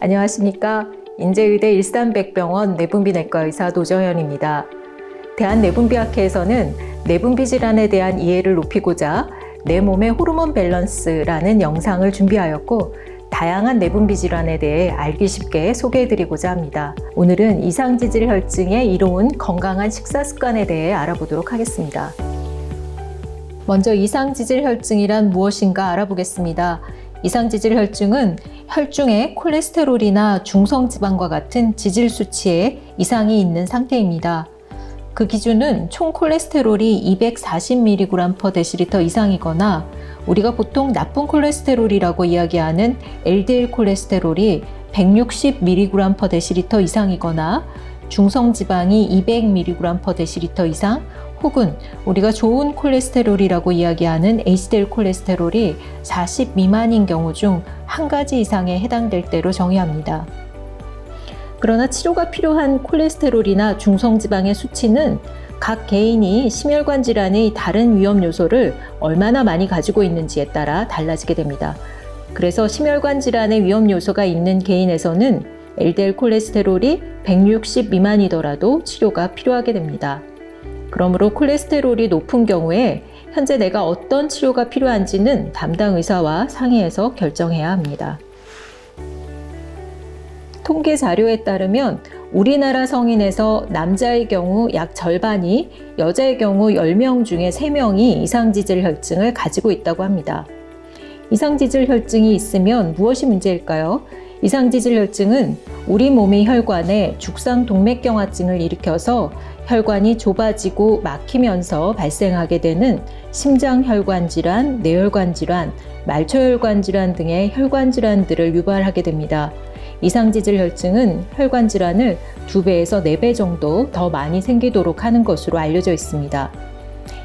안녕하십니까. 인제의대 일산백병원 내분비내과 의사 노정현입니다. 대한내분비학회에서는 내분비 질환에 대한 이해를 높이고자 내 몸의 호르몬 밸런스라는 영상을 준비하였고, 다양한 내분비 질환에 대해 알기 쉽게 소개해드리고자 합니다. 오늘은 이상지질 혈증에 이로운 건강한 식사 습관에 대해 알아보도록 하겠습니다. 먼저 이상지질 혈증이란 무엇인가 알아보겠습니다. 이상지질 혈증은 혈중에 콜레스테롤이나 중성지방과 같은 지질 수치에 이상이 있는 상태입니다. 그 기준은 총 콜레스테롤이 240mg/dL 이상이거나 우리가 보통 나쁜 콜레스테롤이라고 이야기하는 LDL 콜레스테롤이 160mg/dL 이상이거나 중성지방이 200mg/dL 이상, 혹은 우리가 좋은 콜레스테롤이라고 이야기하는 HDL 콜레스테롤이 40 미만인 경우 중 한 가지 이상에 해당될 때로 정의합니다. 그러나 치료가 필요한 콜레스테롤이나 중성지방의 수치는 각 개인이 심혈관 질환의 다른 위험 요소를 얼마나 많이 가지고 있는지에 따라 달라지게 됩니다. 그래서 심혈관 질환의 위험 요소가 있는 개인에서는 LDL 콜레스테롤이 160 미만이더라도 치료가 필요하게 됩니다. 그러므로 콜레스테롤이 높은 경우에 현재 내가 어떤 치료가 필요한지는 담당 의사와 상의해서 결정해야 합니다. 통계 자료에 따르면 우리나라 성인에서 남자의 경우 약 절반이, 여자의 경우 10명 중에 3명이 이상지질 혈증을 가지고 있다고 합니다. 이상지질 혈증이 있으면 무엇이 문제일까요? 이상지질 혈증은 우리 몸의 혈관에 죽상동맥경화증을 일으켜서 혈관이 좁아지고 막히면서 발생하게 되는 심장혈관 질환, 뇌혈관 질환, 말초혈관 질환 등의 혈관 질환들을 유발하게 됩니다. 이상지질 혈증은 혈관 질환을 2배에서 4배 정도 더 많이 생기도록 하는 것으로 알려져 있습니다.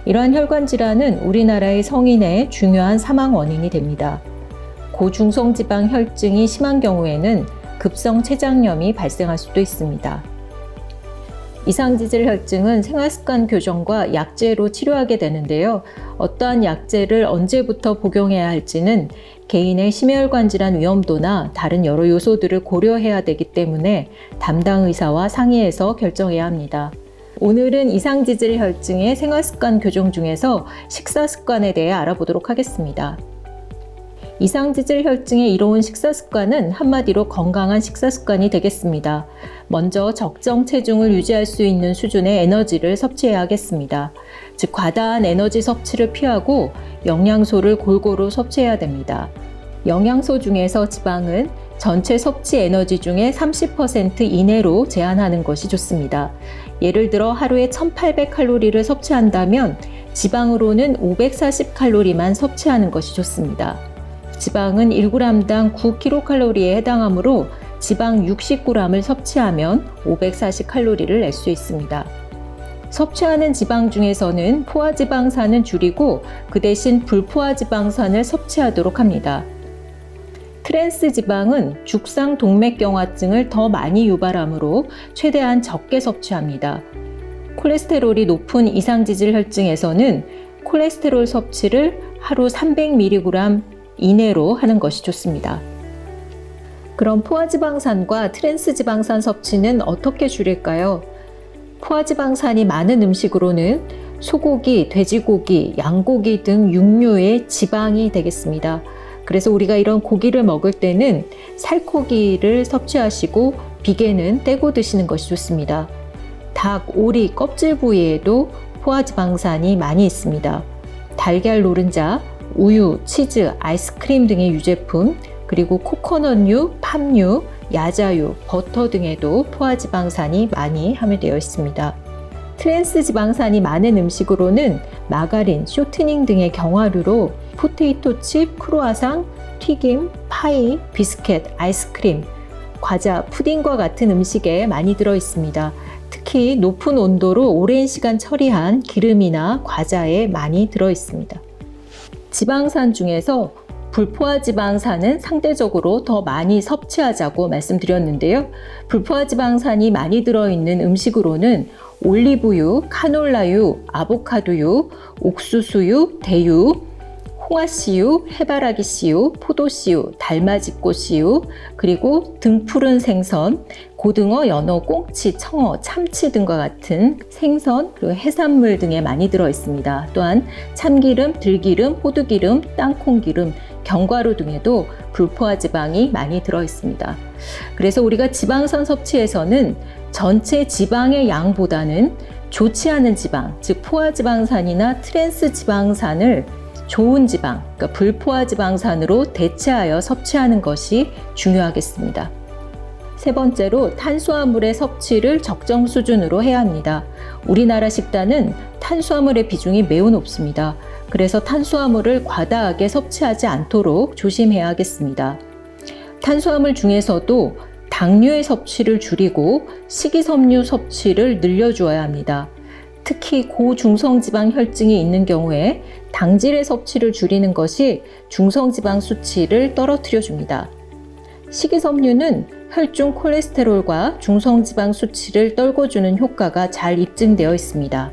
이러한 혈관 질환은 우리나라의 성인의 중요한 사망 원인이 됩니다. 고중성지방 혈증이 심한 경우에는 급성 췌장염이 발생할 수도 있습니다. 이상지질 혈증은 생활습관 교정과 약제로 치료하게 되는데요. 어떠한 약제를 언제부터 복용해야 할지는 개인의 심혈관 질환 위험도나 다른 여러 요소들을 고려해야 되기 때문에 담당 의사와 상의해서 결정해야 합니다. 오늘은 이상지질 혈증의 생활습관 교정 중에서 식사 습관에 대해 알아보도록 하겠습니다. 이상지질 혈증에 이로운 식사 습관은 한마디로 건강한 식사 습관이 되겠습니다. 먼저 적정 체중을 유지할 수 있는 수준의 에너지를 섭취해야 하겠습니다. 즉, 과다한 에너지 섭취를 피하고 영양소를 골고루 섭취해야 됩니다. 영양소 중에서 지방은 전체 섭취 에너지 중에 30% 이내로 제한하는 것이 좋습니다. 예를 들어 하루에 1800칼로리를 섭취한다면 지방으로는 540칼로리만 섭취하는 것이 좋습니다. 지방은 1g당 9kcal에 해당하므로 지방 60g을 섭취하면 540칼로리를 낼 수 있습니다. 섭취하는 지방 중에서는 포화지방산은 줄이고 그 대신 불포화지방산을 섭취하도록 합니다. 트랜스 지방은 죽상동맥경화증을 더 많이 유발하므로 최대한 적게 섭취합니다. 콜레스테롤이 높은 이상지질 혈증에서는 콜레스테롤 섭취를 하루 300mg 이내로 하는 것이 좋습니다. 그럼 포화지방산과 트랜스지방산 섭취는 어떻게 줄일까요? 포화지방산이 많은 음식으로는 소고기, 돼지고기, 양고기 등 육류의 지방이 되겠습니다. 그래서 우리가 이런 고기를 먹을 때는 살코기를 섭취하시고 비계는 떼고 드시는 것이 좋습니다. 닭, 오리, 껍질 부위에도 포화지방산이 많이 있습니다. 달걀 노른자, 우유, 치즈, 아이스크림 등의 유제품, 그리고 코코넛유, 팜유, 야자유, 버터 등에도 포화지방산이 많이 함유되어 있습니다. 트랜스지방산이 많은 음식으로는 마가린, 쇼트닝 등의 견과류로 포테이토 칩, 크루아상, 튀김, 파이, 비스켓, 아이스크림, 과자, 푸딩과 같은 음식에 많이 들어 있습니다. 특히 높은 온도로 오랜 시간 처리한 기름이나 과자에 많이 들어 있습니다. 지방산 중에서 불포화지방산은 상대적으로 더 많이 섭취하자고 말씀드렸는데요. 불포화지방산이 많이 들어있는 음식으로는 올리브유, 카놀라유, 아보카도유, 옥수수유, 대유, 홍화씨유, 해바라기씨유, 포도씨유, 달맞이꽃씨유, 그리고 등푸른 생선, 고등어, 연어, 꽁치, 청어, 참치 등과 같은 생선, 그리고 해산물 등에 많이 들어 있습니다. 또한 참기름, 들기름, 호두기름, 땅콩기름, 견과류 등에도 불포화 지방이 많이 들어 있습니다. 그래서 우리가 지방산 섭취에서는 전체 지방의 양보다는 좋지 않은 지방, 즉 포화지방산이나 트랜스 지방산을 좋은 지방, 그러니까 불포화 지방산으로 대체하여 섭취하는 것이 중요하겠습니다. 세 번째로 탄수화물의 섭취를 적정 수준으로 해야 합니다. 우리나라 식단은 탄수화물의 비중이 매우 높습니다. 그래서 탄수화물을 과다하게 섭취하지 않도록 조심해야 하겠습니다. 탄수화물 중에서도 당류의 섭취를 줄이고 식이섬유 섭취를 늘려주어야 합니다. 특히 고중성지방 혈증이 있는 경우에 당질의 섭취를 줄이는 것이 중성지방 수치를 떨어뜨려 줍니다. 식이섬유는 혈중 콜레스테롤과 중성지방 수치를 떨궈주는 효과가 잘 입증되어 있습니다.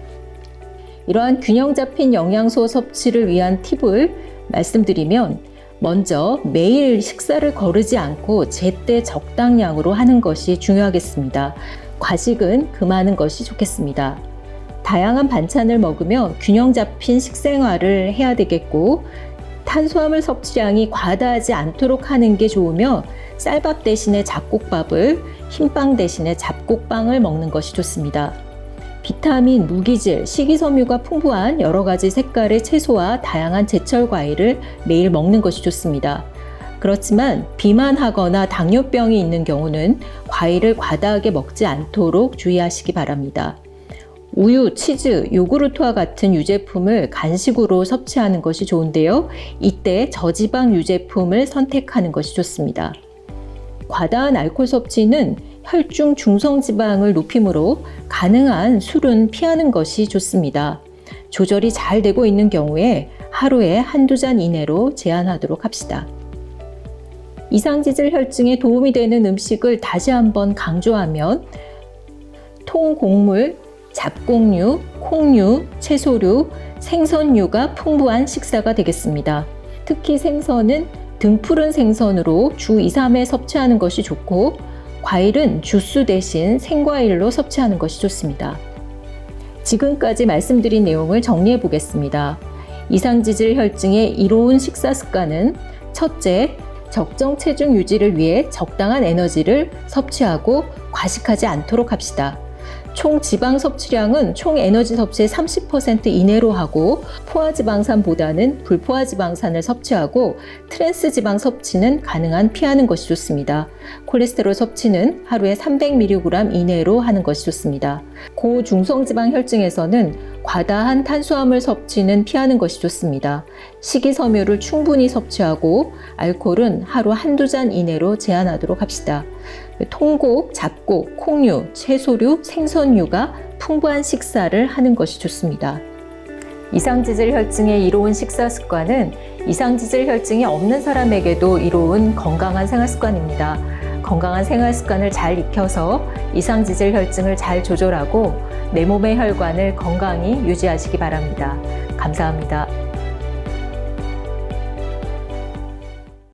이러한 균형 잡힌 영양소 섭취를 위한 팁을 말씀드리면, 먼저 매일 식사를 거르지 않고 제때 적당량으로 하는 것이 중요하겠습니다. 과식은 금하는 것이 좋겠습니다. 다양한 반찬을 먹으며 균형 잡힌 식생활을 해야 되겠고, 탄수화물 섭취량이 과다하지 않도록 하는 게 좋으며, 쌀밥 대신에 잡곡밥을, 흰빵 대신에 잡곡빵을 먹는 것이 좋습니다. 비타민, 무기질, 식이섬유가 풍부한 여러 가지 색깔의 채소와 다양한 제철 과일을 매일 먹는 것이 좋습니다. 그렇지만 비만하거나 당뇨병이 있는 경우는 과일을 과다하게 먹지 않도록 주의하시기 바랍니다. 우유, 치즈, 요구르트와 같은 유제품을 간식으로 섭취하는 것이 좋은데요. 이때 저지방 유제품을 선택하는 것이 좋습니다. 과다한 알코올 섭취는 혈중 중성지방을 높이므로 가능한 술은 피하는 것이 좋습니다. 조절이 잘 되고 있는 경우에 하루에 한두 잔 이내로 제한하도록 합시다. 이상지질 혈증에 도움이 되는 음식을 다시 한번 강조하면 통곡물, 잡곡류, 콩류, 채소류, 생선류가 풍부한 식사가 되겠습니다. 특히 생선은 등푸른 생선으로 주 2, 3회 섭취하는 것이 좋고, 과일은 주스 대신 생과일로 섭취하는 것이 좋습니다. 지금까지 말씀드린 내용을 정리해 보겠습니다. 이상지질 혈증의 이로운 식사 습관은 첫째, 적정 체중 유지를 위해 적당한 에너지를 섭취하고 과식하지 않도록 합시다. 총 지방 섭취량은 총 에너지 섭취의 30% 이내로 하고, 포화지방산보다는 불포화지방산을 섭취하고, 트랜스 지방 섭취는 가능한 피하는 것이 좋습니다. 콜레스테롤 섭취는 하루에 300mg 이내로 하는 것이 좋습니다. 고중성지방 혈증에서는 과다한 탄수화물 섭취는 피하는 것이 좋습니다. 식이섬유를 충분히 섭취하고, 알코올은 하루 한두 잔 이내로 제한하도록 합시다. 통곡, 잡곡, 콩류, 채소류, 생선류가 풍부한 식사를 하는 것이 좋습니다. 이상지질 혈증의 이로운 식사 습관은 이상지질 혈증이 없는 사람에게도 이로운 건강한 생활 습관입니다. 건강한 생활 습관을 잘 익혀서 이상지질 혈증을 잘 조절하고 내 몸의 혈관을 건강히 유지하시기 바랍니다. 감사합니다.